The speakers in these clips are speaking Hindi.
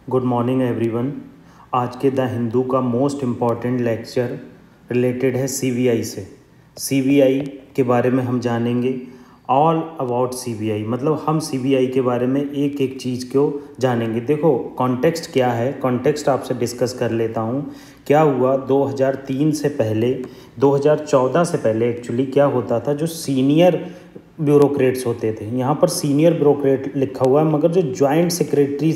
Good morning everyone. आज के द हिंदू का मोस्ट इम्पॉर्टेंट लेक्चर रिलेटेड है सीबीआई से। सीबीआई के बारे में हम जानेंगे, ऑल अबाउट सीबीआई, मतलब हम सीबीआई के बारे में एक एक चीज़ को जानेंगे। देखो कॉन्टेक्स्ट क्या है, कॉन्टेक्स्ट आपसे डिस्कस कर लेता हूँ। क्या हुआ 2003 से पहले, 2014 से पहले एक्चुअली क्या होता था, जो सीनियर ब्यूरोक्रेट्स होते थे, यहाँ पर सीनियर ब्यूरोक्रेट लिखा हुआ है, मगर जो जॉइंट सेक्रेटरी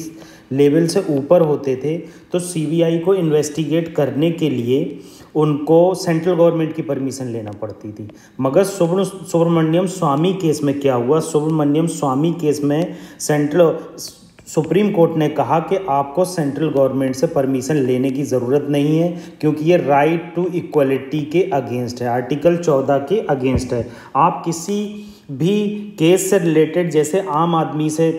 लेवल से ऊपर होते थे, तो सीबीआई को इन्वेस्टिगेट करने के लिए उनको सेंट्रल गवर्नमेंट की परमिशन लेना पड़ती थी। मगर सुब्रमण्यम स्वामी केस में क्या हुआ, सुब्रमण्यम स्वामी केस में सुप्रीम कोर्ट ने कहा कि आपको सेंट्रल गवर्नमेंट से परमिशन लेने की ज़रूरत नहीं है, क्योंकि ये राइट टू इक्वलिटी के अगेंस्ट है, आर्टिकल 14 के अगेंस्ट है। आप किसी भी केस से रिलेटेड, जैसे आम आदमी से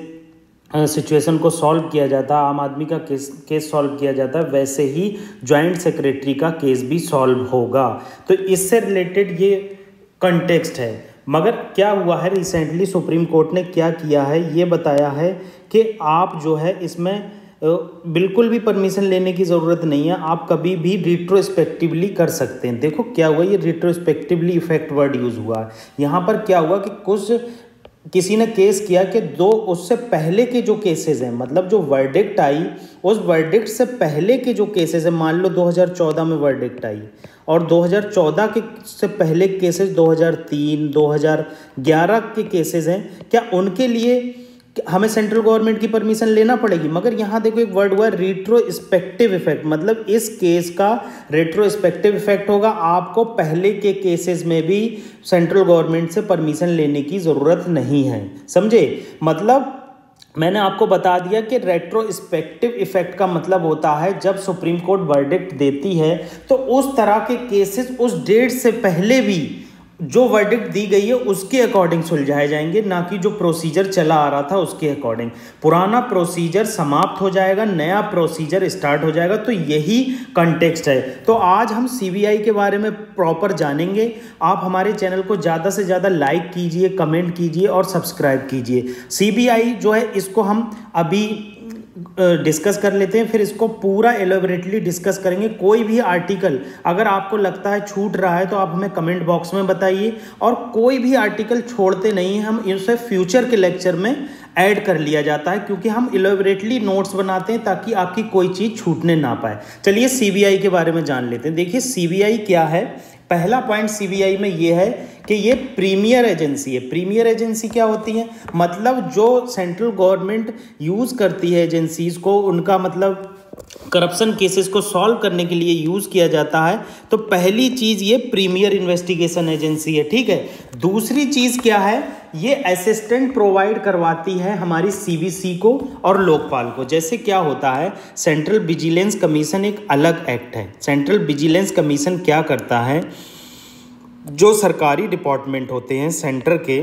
सिचुएशन को सॉल्व किया जाता है, आम आदमी का केस सॉल्व किया जाता है, वैसे ही जॉइंट सेक्रेटरी का केस भी सॉल्व होगा। तो इससे रिलेटेड ये कंटेक्स्ट है। मगर क्या हुआ है, रिसेंटली सुप्रीम कोर्ट ने क्या किया है, ये बताया है कि आप जो है इसमें बिल्कुल भी परमिशन लेने की ज़रूरत नहीं है, आप कभी भी रिट्रोस्पेक्टिवली कर सकते हैं। देखो क्या हुआ, ये रिट्रोस्पेक्टिवली इफेक्ट वर्ड यूज़ हुआ है। यहाँ पर क्या हुआ कि किसी ने केस किया कि उससे पहले के जो केसेस हैं, मतलब जो वर्डिक्ट आई, उस वर्डिक्ट से पहले के जो केसेस हैं, मान लो 2014 में वर्डिक्ट आई और 2014 के से पहले केसेस 2003 2011 के केसेस हैं, क्या उनके लिए हमें सेंट्रल गवर्नमेंट की परमिशन लेना पड़ेगी? मगर यहाँ देखो एक वर्ड हुआ है रेट्रोस्पेक्टिव इफेक्ट, मतलब इस केस का रेट्रोस्पेक्टिव इफेक्ट होगा, आपको पहले के केसेस में भी सेंट्रल गवर्नमेंट से परमिशन लेने की ज़रूरत नहीं है। समझे? मतलब मैंने आपको बता दिया कि रेट्रोस्पेक्टिव इफेक्ट का मतलब होता है जब सुप्रीम कोर्ट वर्डिक्ट देती है तो उस तरह के केसेस उस डेट से पहले भी जो वर्डिक्ट दी गई है उसके अकॉर्डिंग सुलझाए जाएंगे, ना कि जो प्रोसीजर चला आ रहा था उसके अकॉर्डिंग। पुराना प्रोसीजर समाप्त हो जाएगा, नया प्रोसीजर स्टार्ट हो जाएगा। तो यही कंटेक्स्ट है। तो आज हम सीबीआई के बारे में प्रॉपर जानेंगे। आप हमारे चैनल को ज़्यादा से ज़्यादा लाइक कीजिए, कमेंट कीजिए और सब्सक्राइब कीजिए। सीबीआई जो है इसको हम अभी डिस्कस कर लेते हैं, फिर इसको पूरा एलोबरेटली डिस्कस करेंगे। कोई भी आर्टिकल अगर आपको लगता है छूट रहा है तो आप हमें कमेंट बॉक्स में बताइए, और कोई भी आर्टिकल छोड़ते नहीं हैं, हम इसे फ्यूचर के लेक्चर में ऐड कर लिया जाता है, क्योंकि हम एलोबरेटली नोट्स बनाते हैं ताकि आपकी कोई चीज़ छूटने ना पाए। चलिए सीबीआई के बारे में जान लेते हैं। देखिए सीबीआई क्या है। पहला पॉइंट सीबीआई में ये है कि ये प्रीमियर एजेंसी है। प्रीमियर एजेंसी क्या होती है? मतलब जो सेंट्रल गवर्नमेंट यूज़ करती है एजेंसीज को, उनका मतलब करप्शन केसेस को सॉल्व करने के लिए यूज़ किया जाता है। तो पहली चीज़ ये प्रीमियर इन्वेस्टिगेशन एजेंसी है, ठीक है। दूसरी चीज़ क्या है, ये असिस्टेंट प्रोवाइड करवाती है हमारी सीबीसी को और लोकपाल को। जैसे क्या होता है, सेंट्रल विजिलेंस कमीशन एक अलग एक्ट है। सेंट्रल विजिलेंस कमीशन क्या करता है, जो सरकारी डिपार्टमेंट होते हैं सेंटर के,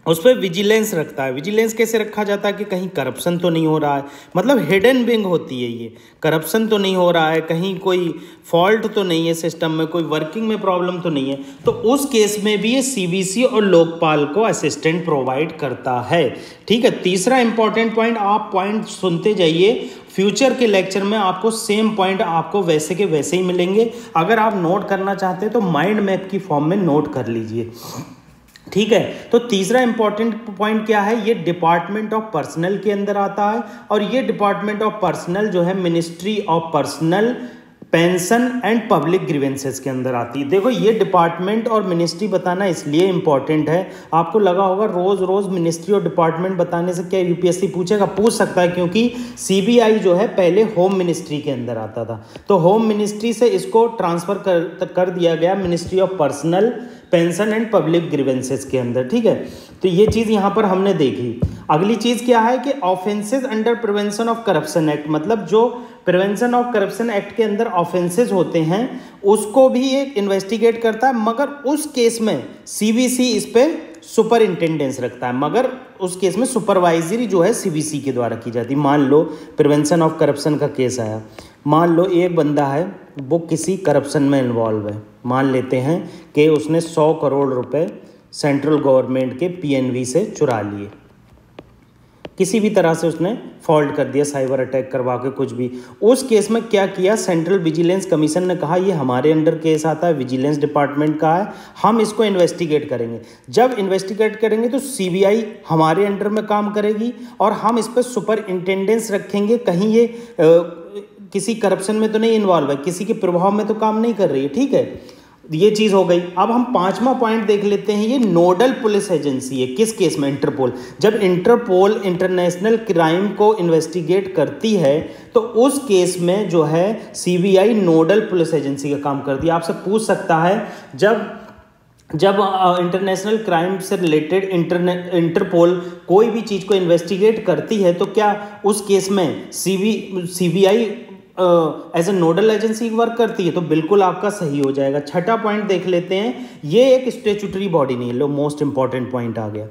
उस पर विजिलेंस रखता है। विजिलेंस कैसे रखा जाता है कि कहीं करप्शन तो नहीं हो रहा है, मतलब हिडन विंग होती है ये, करप्शन तो नहीं हो रहा है, कहीं कोई फॉल्ट तो नहीं है सिस्टम में, कोई वर्किंग में प्रॉब्लम तो नहीं है। तो उस केस में भी ये सीबीसी और लोकपाल को असिस्टेंट प्रोवाइड करता है, ठीक है। तीसरा इंपॉर्टेंट पॉइंट, आप पॉइंट सुनते जाइए, फ्यूचर के लेक्चर में आपको सेम पॉइंट आपको वैसे के वैसे ही मिलेंगे। अगर आप नोट करना चाहते हैं तो माइंड मैप की फॉर्म में नोट कर लीजिए, ठीक है। तो तीसरा इंपॉर्टेंट पॉइंट क्या है, ये डिपार्टमेंट ऑफ पर्सनल के अंदर आता है, और ये डिपार्टमेंट ऑफ पर्सनल जो है ministry of personal, pension and public grievances के अंदर आती है। देखो ये डिपार्टमेंट और मिनिस्ट्री बताना इसलिए इंपॉर्टेंट है, आपको लगा होगा रोज रोज मिनिस्ट्री और डिपार्टमेंट बताने से क्या यूपीएससी पूछेगा, पूछ सकता है, क्योंकि सीबीआई जो है पहले होम मिनिस्ट्री के अंदर आता था। तो होम मिनिस्ट्री से इसको ट्रांसफर कर दिया गया ministry of personal, pension and public grievances के अंदर, ठीक है। तो ये चीज़ यहाँ पर हमने देखी। अगली चीज़ क्या है कि offences under prevention of corruption act, मतलब जो प्रिवेंशन ऑफ करप्शन एक्ट के अंदर ऑफेंसेस होते हैं उसको भी एक इन्वेस्टिगेट करता है, मगर उस केस में सीबीसी इस पर सुपर इंटेंडेंस रखता है, मगर उस केस में सुपरवाइजरी जो है सीबीसी के द्वारा की जाती है। मान लो प्रिवेंशन ऑफ करप्शन का केस आया, मान लो एक बंदा है वो किसी करप्शन में इन्वॉल्व है, मान लेते हैं कि उसने 100 करोड़ रुपए सेंट्रल गवर्नमेंट के पीएनबी से चुरा लिए, किसी भी तरह से उसने फॉल्ट कर दिया, साइबर अटैक करवा के कुछ भी, उस केस में क्या किया, सेंट्रल विजिलेंस कमीशन ने कहा ये हमारे अंडर केस आता है, विजिलेंस डिपार्टमेंट का है, हम इसको इन्वेस्टिगेट करेंगे। जब इन्वेस्टिगेट करेंगे तो सीबीआई हमारे अंडर में काम करेगी और हम इस पर सुपरिंटेंडेंस रखेंगे, कहीं ये किसी करप्शन में तो नहीं इन्वॉल्व है, किसी के प्रभाव में तो काम नहीं कर रही है, ठीक है। ये चीज़ हो गई। अब हम पांचवा पॉइंट देख लेते हैं, ये नोडल पुलिस एजेंसी है किस केस में, इंटरपोल। जब इंटरपोल इंटरनेशनल क्राइम को इन्वेस्टिगेट करती है तो उस केस में जो है सीबीआई नोडल पुलिस एजेंसी का काम करती है। आपसे पूछ सकता है जब इंटरनेशनल क्राइम से रिलेटेड इंटरपोल कोई भी चीज़ को इन्वेस्टिगेट करती है तो क्या उस केस में CBI as a nodal agency work करती है? तो बिल्कुल आपका सही हो जाएगा। छठा पॉइंट देख लेते हैं, ये एक स्टेचुटरी बॉडी नहीं है। लो मोस्ट इंपॉर्टेंट पॉइंट आ गया,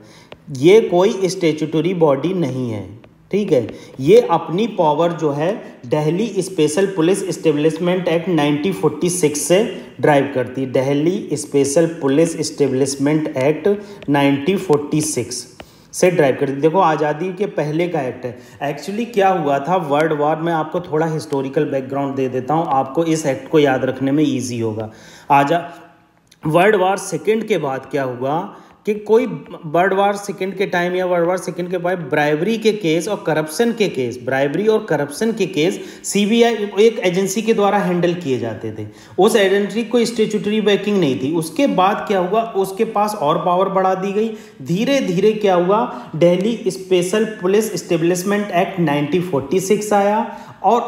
ये कोई स्टेचुटरी बॉडी नहीं है, ठीक है। ये अपनी पावर जो है Delhi special police establishment act 1946 से ड्राइव करती है। Delhi special police establishment act 1946 से ड्राइव करती। देखो आज़ादी के पहले का एक्ट है। एक्चुअली क्या हुआ था, वर्ल्ड वॉर में, आपको थोड़ा हिस्टोरिकल बैकग्राउंड दे देता हूँ, आपको इस एक्ट को याद रखने में ईजी होगा। वर्ल्ड वॉर सेकेंड के बाद क्या हुआ कि कोई वर्ल्ड वॉर सेकेंड के टाइम या वर्ल्ड वॉर सेकेंड के बाद ब्राइबरी के केस और करप्शन के केस, ब्राइबरी और करप्शन के केस सीबीआई एक एजेंसी के द्वारा हैंडल किए जाते थे। उस एजेंसी को स्टेचुटरी बैकिंग नहीं थी। उसके बाद क्या हुआ, उसके पास और पावर बढ़ा दी गई। धीरे धीरे क्या हुआ, Delhi special police establishment act 1946 आया और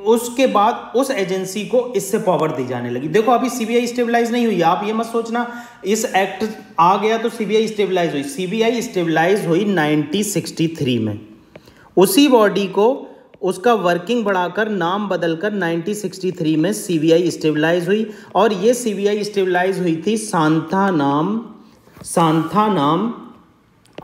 उसके बाद उस एजेंसी को इससे पावर दी जाने लगी। देखो अभी सीबीआई स्टेबलाइज नहीं हुई, आप ये मत सोचना इस एक्ट आ गया तो सीबीआई स्टेबलाइज हुई। सीबीआई स्टेबलाइज हुई 1963 में। उसी बॉडी को उसका वर्किंग बढ़ाकर नाम बदलकर 1963 में सीबीआई स्टेबलाइज हुई और ये सीबीआई स्टेबलाइज हुई थी सांथा नाम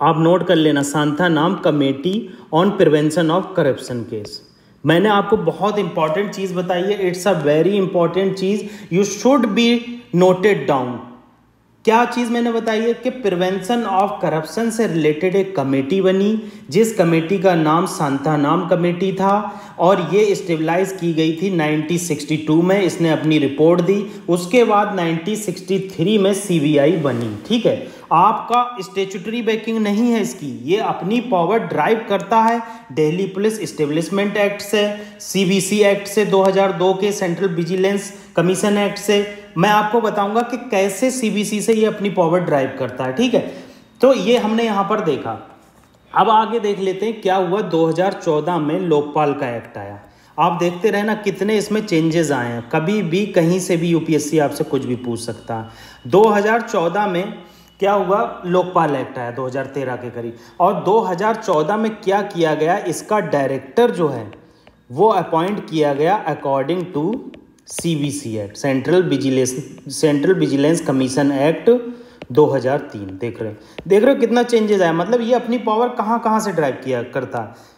आप नोट कर लेना, सांथा नाम committee on prevention of corruption case. मैंने आपको बहुत इंपॉर्टेंट चीज़ बताई है, it's a very important cheese, you should be noted down. क्या चीज़ मैंने बताई है कि प्रिवेंशन ऑफ करप्शन से रिलेटेड एक कमेटी बनी, जिस कमेटी का नाम सांथा नाम कमेटी था और ये स्टेबलाइज की गई थी 1962 में। इसने अपनी रिपोर्ट दी, उसके बाद 1963 में सीबीआई बनी, ठीक है। आपका स्टेचुटरी बैकिंग नहीं है इसकी, ये अपनी पावर ड्राइव करता है दिल्ली पुलिस एस्टेब्लिशमेंट एक्ट से, सीबीसी एक्ट से, 2002 के सेंट्रल विजिलेंस कमीशन एक्ट से। मैं आपको बताऊंगा कि कैसे सीबीसी से ये अपनी पावर ड्राइव करता है, ठीक है। तो ये हमने यहाँ पर देखा। अब आगे देख लेते हैं क्या हुआ। 2014 में लोकपाल का एक्ट आया। आप देखते रहे ना कितने इसमें चेंजेस आए हैं, कभी भी कहीं से भी यूपीएससी आपसे कुछ भी पूछ सकता है। 2014 में क्या हुआ, लोकपाल एक्ट आया 2013 के करीब, और 2014 में क्या किया गया, इसका डायरेक्टर जो है वो अपॉइंट किया गया according to CBC act, central vigilance commission act 2003। देख रहे हो कितना चेंजेस आया। मतलब ये अपनी पावर कहाँ से ड्राइव किया करता है।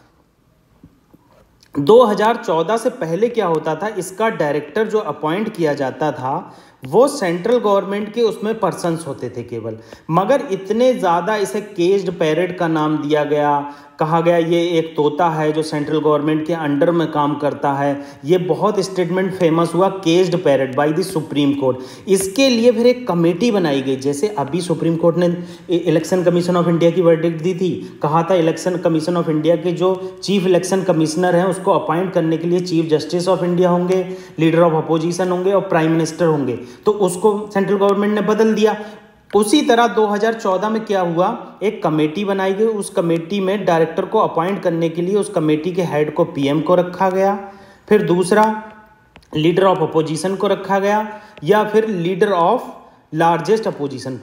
2014 से पहले क्या होता था, इसका डायरेक्टर जो अपॉइंट किया जाता था वो सेंट्रल गवर्नमेंट के उसमें पर्सन्स होते थे केवल, मगर इतने ज़्यादा इसे केज्ड पैरेट का नाम दिया गया, कहा गया ये एक तोता है जो सेंट्रल गवर्नमेंट के अंडर में काम करता है। ये बहुत स्टेटमेंट फेमस हुआ, caged parrot by the supreme court. इसके लिए फिर एक कमेटी बनाई गई, जैसे अभी सुप्रीम कोर्ट ने इलेक्शन कमीशन ऑफ इंडिया की वर्डिक्ट दी थी, कहा था इलेक्शन कमीशन ऑफ इंडिया के जो चीफ इलेक्शन कमिश्नर हैं उसको अपॉइंट करने के लिए चीफ जस्टिस ऑफ इंडिया होंगे, लीडर ऑफ अपोजिशन होंगे और प्राइम मिनिस्टर होंगे, तो उसको सेंट्रल गवर्नमेंट ने बदल दिया। उसी तरह 2014 में क्या हुआ, एक कमेटी बनाई गई, उस कमेटी में डायरेक्टर को अपॉइंट करने के लिए उस कमेटी के हेड को पीएम को रखा गया, फिर दूसरा लीडर ऑफ अपोजिशन को रखा गया, या फिर leader of largest opposition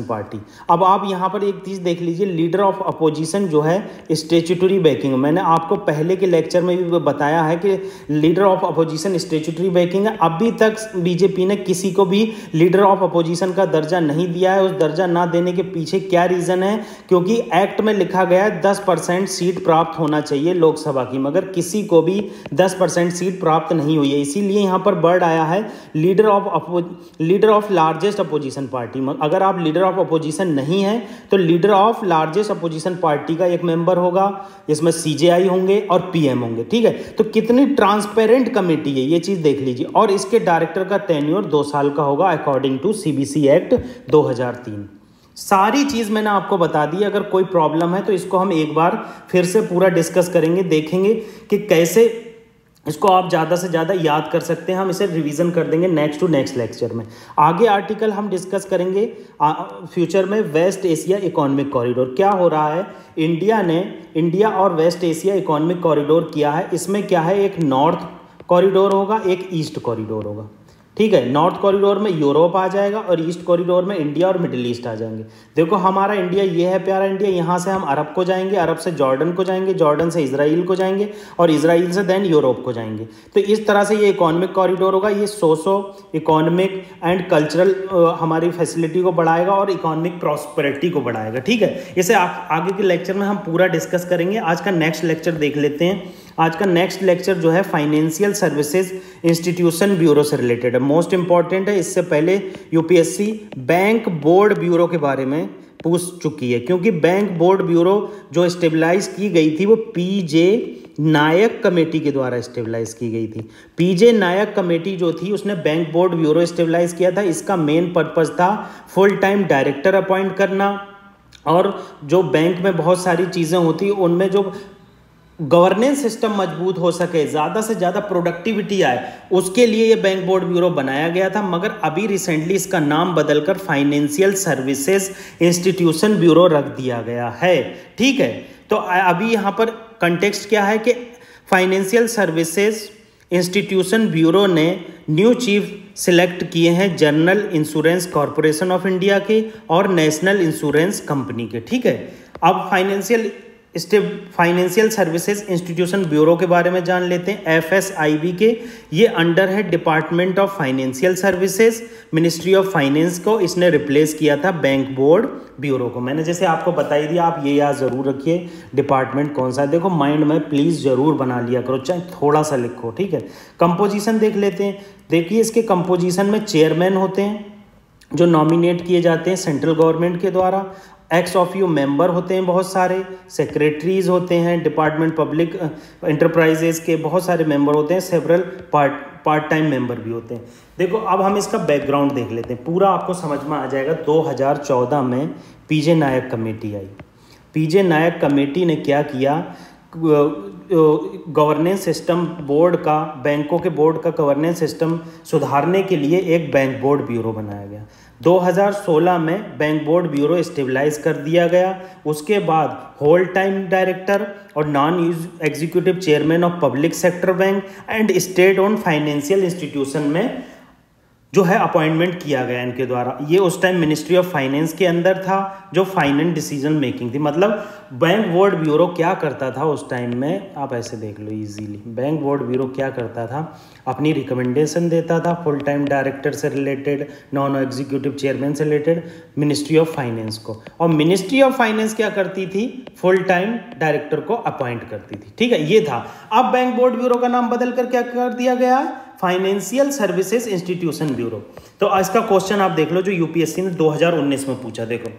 party. अब आप यहाँ पर एक चीज़ देख लीजिए, लीडर ऑफ अपोजिशन जो है स्टेचुटरी बैकिंग, मैंने आपको पहले के लेक्चर में भी बताया है कि leader of opposition statutory banking है। अभी तक बीजेपी ने किसी को भी लीडर ऑफ अपोजिशन का दर्जा नहीं दिया है। उस दर्जा ना देने के पीछे क्या रीज़न है, क्योंकि एक्ट में लिखा गया है 10% सीट प्राप्त होना चाहिए लोकसभा की, मगर किसी को भी 10% सीट प्राप्त नहीं हुई है, इसीलिए यहाँ पर वर्ड आया है leader of leader of largest opposition party, अगर आप लीडर ऑफ अपोजिशन नहीं हैं तो leader of largest opposition party का एक मेंबर होगा, इसमें CJI होंगे और PM होंगे, ठीक है। तो कितनी ट्रांसपेरेंट कमेटी है ये चीज़ देख लीजिए। और इसके डायरेक्टर का टेन्योर 2 साल का होगा अकॉर्डिंग टू CBC एक्ट 2003। सारी चीज़ मैंने आपको बता दी। अगर कोई प्रॉब्लम है तो इसको हम एक बार फिर से पूरा डिस्कस करेंगे, देखेंगे कि कैसे इसको आप ज़्यादा से ज़्यादा याद कर सकते हैं। हम इसे रिवीजन कर देंगे नेक्स्ट लेक्चर में। आगे आर्टिकल हम डिस्कस करेंगे फ्यूचर में वेस्ट एशिया इकोनॉमिक कॉरिडोर क्या हो रहा है। इंडिया और वेस्ट एशिया इकोनॉमिक कॉरिडोर किया है। इसमें क्या है, एक नॉर्थ कॉरिडोर होगा, एक ईस्ट कॉरिडोर होगा, ठीक है। नॉर्थ कॉरिडोर में यूरोप आ जाएगा और ईस्ट कॉरिडोर में इंडिया और मिडिल ईस्ट आ जाएंगे। देखो हमारा इंडिया ये है, प्यारा इंडिया, यहाँ से हम अरब को जाएंगे, अरब से जॉर्डन को जाएंगे, जॉर्डन से इजराइल को जाएंगे और इजराइल से देन यूरोप को जाएंगे। तो इस तरह से ये इकोनॉमिक कॉरिडोर होगा। ये सोशो इकोनॉमिक एंड कल्चरल हमारी फैसिलिटी को बढ़ाएगा और इकोनॉमिक प्रॉस्पेरिटी को बढ़ाएगा, ठीक है। इसे आगे के लेक्चर में हम पूरा डिस्कस करेंगे। आज का नेक्स्ट लेक्चर देख लेते हैं। आज का नेक्स्ट लेक्चर जो है फाइनेंशियल सर्विसेज इंस्टीट्यूशन ब्यूरो से रिलेटेड है, मोस्ट इंपॉर्टेंट है। इससे पहले यूपीएससी बैंक बोर्ड ब्यूरो के बारे में पूछ चुकी है, क्योंकि बैंक बोर्ड ब्यूरो जो स्टेबलाइज की गई थी वो पीजे नायक कमेटी के द्वारा स्टेबलाइज की गई थी। पीजे नायक कमेटी जो थी उसने बैंक बोर्ड ब्यूरो स्टेबलाइज किया था। इसका मेन पर्पस था फुल टाइम डायरेक्टर अपॉइंट करना, और जो बैंक में बहुत सारी चीज़ें होती उनमें जो गवर्नेंस सिस्टम मजबूत हो सके, ज़्यादा से ज़्यादा प्रोडक्टिविटी आए, उसके लिए ये बैंक बोर्ड ब्यूरो बनाया गया था। मगर अभी रिसेंटली इसका नाम बदलकर फाइनेंशियल सर्विसेज इंस्टीट्यूशन ब्यूरो रख दिया गया है, ठीक है। तो अभी यहाँ पर कंटेक्स्ट क्या है कि फाइनेंशियल सर्विसेज इंस्टीट्यूशन ब्यूरो ने न्यू चीफ सिलेक्ट किए हैं general insurance corporation of India के और नेशनल इंश्योरेंस कंपनी के, ठीक है। अब फाइनेंशियल सर्विसेज इंस्टीट्यूशन ब्यूरो के बारे में जान लेते हैं। FSIB के ये अंडर है department of financial services, ministry of finance को इसने रिप्लेस किया था बैंक बोर्ड ब्यूरो को। मैंने जैसे आपको बता ही दिया, आप ये याद ज़रूर रखिए डिपार्टमेंट कौन सा है। देखो माइंड में प्लीज़ ज़रूर बना लिया करो, चाहे थोड़ा सा लिखो, ठीक है। कंपोजिशन देख लेते हैं। देखिए इसके कंपोजिशन में चेयरमैन होते हैं जो नॉमिनेट किए जाते हैं सेंट्रल गवर्नमेंट के द्वारा, एक्स ऑफ यू मेंबर होते हैं बहुत सारे, सेक्रेटरीज होते हैं, डिपार्टमेंट पब्लिक एंटरप्राइजेज के बहुत सारे मेंबर होते हैं, सेवरल पार्ट टाइम मेंबर भी होते हैं। देखो अब हम इसका बैकग्राउंड देख लेते हैं, पूरा आपको समझ में आ जाएगा। 2014 में पीजे नायक कमेटी आई। पीजे नायक कमेटी ने क्या किया, गवर्नेंस सिस्टम बोर्ड का, बैंकों के बोर्ड का गवर्नेंस सिस्टम सुधारने के लिए एक बैंक बोर्ड ब्यूरो बनाया गया। 2016 में बैंक बोर्ड ब्यूरो स्टेबलाइज कर दिया गया। उसके बाद होल टाइम डायरेक्टर और non executive chairman of public sector bank and state own financial institution में जो है अपॉइंटमेंट किया गया इनके द्वारा। ये उस टाइम मिनिस्ट्री ऑफ फाइनेंस के अंदर था, जो फाइनेंस डिसीजन मेकिंग थी। मतलब बैंक बोर्ड ब्यूरो क्या करता था उस टाइम में, आप ऐसे देख लो इजीली। बैंक बोर्ड ब्यूरो क्या करता था, अपनी रिकमेंडेशन देता था फुल टाइम डायरेक्टर से रिलेटेड, नॉन एग्जीक्यूटिव चेयरमैन से रिलेटेड मिनिस्ट्री ऑफ फाइनेंस को, और मिनिस्ट्री ऑफ फाइनेंस क्या करती थी, फुल टाइम डायरेक्टर को अपॉइंट करती थी, ठीक है। ये था। अब बैंक बोर्ड ब्यूरो का नाम बदल कर क्या कर दिया गया, फाइनेंशियल सर्विसेज इंस्टीट्यूशन ब्यूरो। तो इसका क्वेश्चन आप देख लो जो यूपीएससी ने 2019 में पूछा। देखो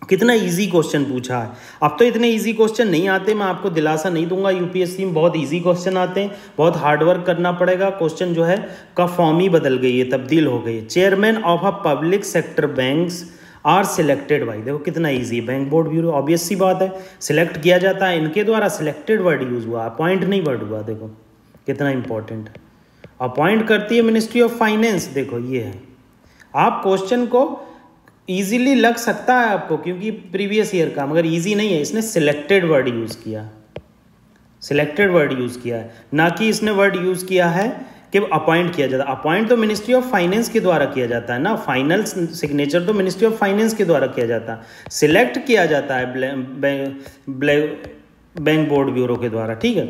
कितना इजी क्वेश्चन पूछा है। अब तो इतने इजी क्वेश्चन नहीं आते, मैं आपको दिलासा नहीं दूंगा, यूपीएससी में बहुत इजी क्वेश्चन आते हैं, बहुत हार्डवर्क करना पड़ेगा। क्वेश्चन जो है का फॉर्म ही बदल गई है, तब्दील हो गई है। Chairman of a public sector banks are selected by, देखो कितना easy, bank board bureau obvious सी बात है, सिलेक्ट किया जाता है इनके द्वारा। सिलेक्टेड वर्ड यूज हुआ, अपॉइंट नहीं वर्ड हुआ, देखो कितना इंपॉर्टेंट। अपॉइंट करती है मिनिस्ट्री ऑफ फाइनेंस, देखो ये है। आप क्वेश्चन को इजीली लग सकता है आपको, क्योंकि प्रीवियस ईयर का, मगर इजी नहीं है। इसने सिलेक्टेड वर्ड यूज़ किया, सिलेक्टेड वर्ड यूज़ किया है, ना कि इसने वर्ड यूज़ किया है कि अपॉइंट किया जाता है। अपॉइंट तो मिनिस्ट्री ऑफ फाइनेंस के द्वारा किया जाता है ना, फाइनल सिग्नेचर तो मिनिस्ट्री ऑफ फाइनेंस के द्वारा किया जाता है, सिलेक्ट किया जाता है बैंक बोर्ड ब्यूरो के द्वारा, ठीक है।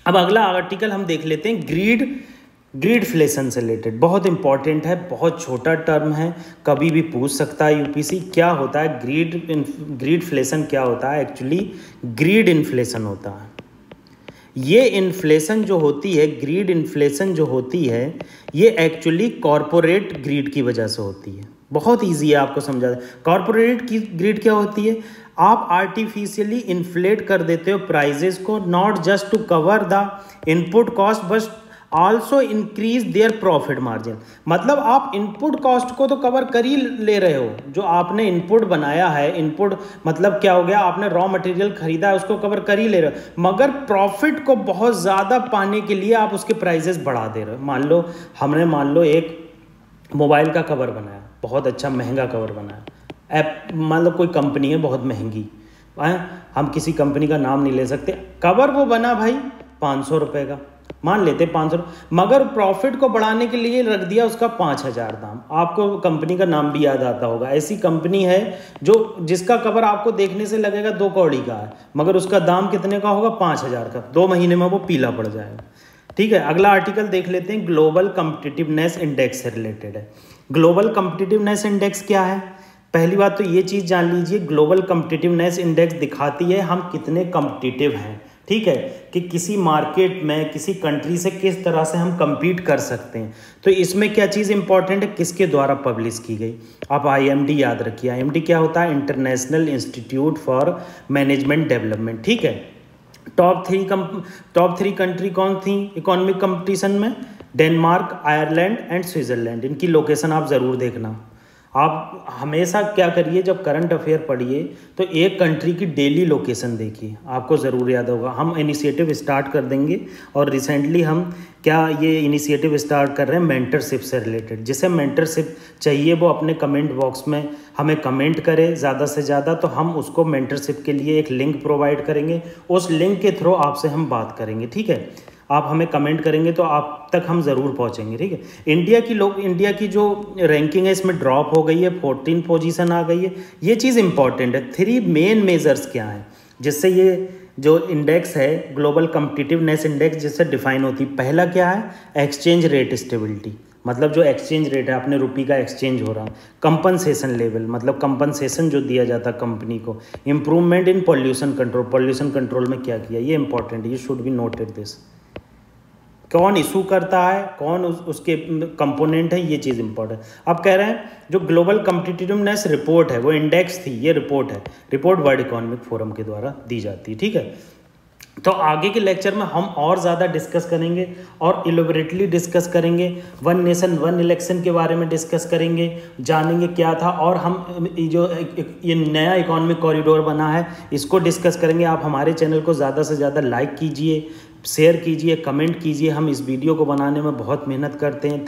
अब अगला आर्टिकल हम देख लेते हैं, ग्रीडफ्लेशन से रिलेटेड, बहुत इंपॉर्टेंट है, बहुत छोटा टर्म है, कभी भी पूछ सकता है यूपीसी। क्या होता है ग्रीडफ्लेशन, क्या होता है एक्चुअली, ग्रीड इन्फ्लेशन होता है। ये इन्फ्लेशन जो होती है, ग्रीड इन्फ्लेशन जो होती है, ये एक्चुअली कॉरपोरेट ग्रीड की वजह से होती है। बहुत इजी है आपको समझा दें। कॉरपोरेट की ग्रीड क्या होती है? आप आर्टिफिशियली इन्फ्लेट कर देते हो प्राइजेस को, not just to cover the input cost but also increase their profit margin. मतलब आप इनपुट कॉस्ट को तो कवर कर ही ले रहे हो, जो आपने इनपुट बनाया है, इनपुट मतलब क्या हो गया, आपने रॉ मटेरियल खरीदा है उसको कवर कर ही ले रहे हो, मगर प्रॉफिट को बहुत ज़्यादा पाने के लिए आप उसके प्राइजेस बढ़ा दे रहे हो। मान लो एक मोबाइल का कवर बनाया, बहुत अच्छा महंगा कवर बनाया, ऐप मान लो कोई कंपनी है बहुत महंगी, हम किसी कंपनी का नाम नहीं ले सकते, कवर वो बना भाई 500 रुपये का, मान लेते 500, मगर प्रॉफिट को बढ़ाने के लिए रख दिया उसका 5000 दाम। आपको कंपनी का नाम भी याद आता होगा। ऐसी कंपनी है जो जिसका कवर आपको देखने से लगेगा 2 कौड़ी का है, मगर उसका दाम कितने का होगा? 5000 का। 2 महीने में वो पीला पड़ जाएगा। ठीक है, अगला आर्टिकल देख लेते हैं, ग्लोबल कॉम्पिटिटिवनेस इंडेक्स से रिलेटेड है। ग्लोबल कॉम्पिटिटिवनेस इंडेक्स क्या है? पहली बात तो ये चीज़ जान लीजिए, ग्लोबल कॉम्पिटिटिवनेस इंडेक्स दिखाती है हम कितने कॉम्पिटिटिव हैं। ठीक है, कि किसी मार्केट में किसी कंट्री से किस तरह से हम compete कर सकते हैं। तो इसमें क्या चीज़ इंपॉर्टेंट है, किसके द्वारा पब्लिश की गई? आप IMD याद रखिए। IMD क्या होता है? International institute for management development. ठीक है, टॉप थ्री कंट्री कौन थी इकोनॉमिक कंपटीशन में? Denmark, Ireland and Switzerland. इनकी लोकेशन आप ज़रूर देखना। आप हमेशा क्या करिए, जब करंट अफेयर पढ़िए तो एक कंट्री की डेली लोकेशन देखिए, आपको ज़रूर याद होगा। हम इनिशिएटिव स्टार्ट कर देंगे, और रिसेंटली हम क्या ये इनिशिएटिव स्टार्ट कर रहे हैं मेंटरशिप से रिलेटेड। जिसे मेंटरशिप चाहिए वो अपने कमेंट बॉक्स में हमें कमेंट करे ज़्यादा से ज़्यादा, तो हम उसको मेंटरशिप के लिए एक लिंक प्रोवाइड करेंगे, उस लिंक के थ्रू आपसे हम बात करेंगे। ठीक है, आप हमें कमेंट करेंगे तो आप तक हम ज़रूर पहुंचेंगे। ठीक है, इंडिया की जो रैंकिंग है इसमें ड्रॉप हो गई है, 14 पोजीशन आ गई है। ये चीज़ इंपॉर्टेंट है। 3 मेन मेजर्स क्या हैं जिससे ये जो इंडेक्स है ग्लोबल कॉम्पिटिटिवनेस इंडेक्स जिससे डिफाइन होती है? पहला क्या है? एक्सचेंज रेट स्टेबिलिटी, मतलब जो एक्सचेंज रेट है, अपने रुपये का एक्सचेंज हो रहा। कंपनसेशन लेवल, मतलब कंपनसेशन जो दिया जाता कंपनी को। Improvement in pollution control, pollution control में क्या किया, ये इंपॉर्टेंट है, ये शुड बी नोटेड दिस। कौन इशू करता है, कौन उसके कंपोनेंट है, ये चीज़ इंपॉर्टेंट। अब कह रहे हैं जो ग्लोबल कॉम्पिटिटिवनेस रिपोर्ट है वो इंडेक्स थी, ये रिपोर्ट है। रिपोर्ट वर्ल्ड इकोनॉमिक फोरम के द्वारा दी जाती है। ठीक है, तो आगे के लेक्चर में हम और ज़्यादा डिस्कस करेंगे और इलेबोरेटली डिस्कस करेंगे। 1 नेशन 1 इलेक्शन के बारे में डिस्कस करेंगे, जानेंगे क्या था, और हम जो ये नया इकोनॉमिक कॉरिडोर बना है इसको डिस्कस करेंगे। आप हमारे चैनल को ज़्यादा से ज़्यादा लाइक कीजिए, शेयर कीजिए, कमेंट कीजिए। हम इस वीडियो को बनाने में बहुत मेहनत करते हैं।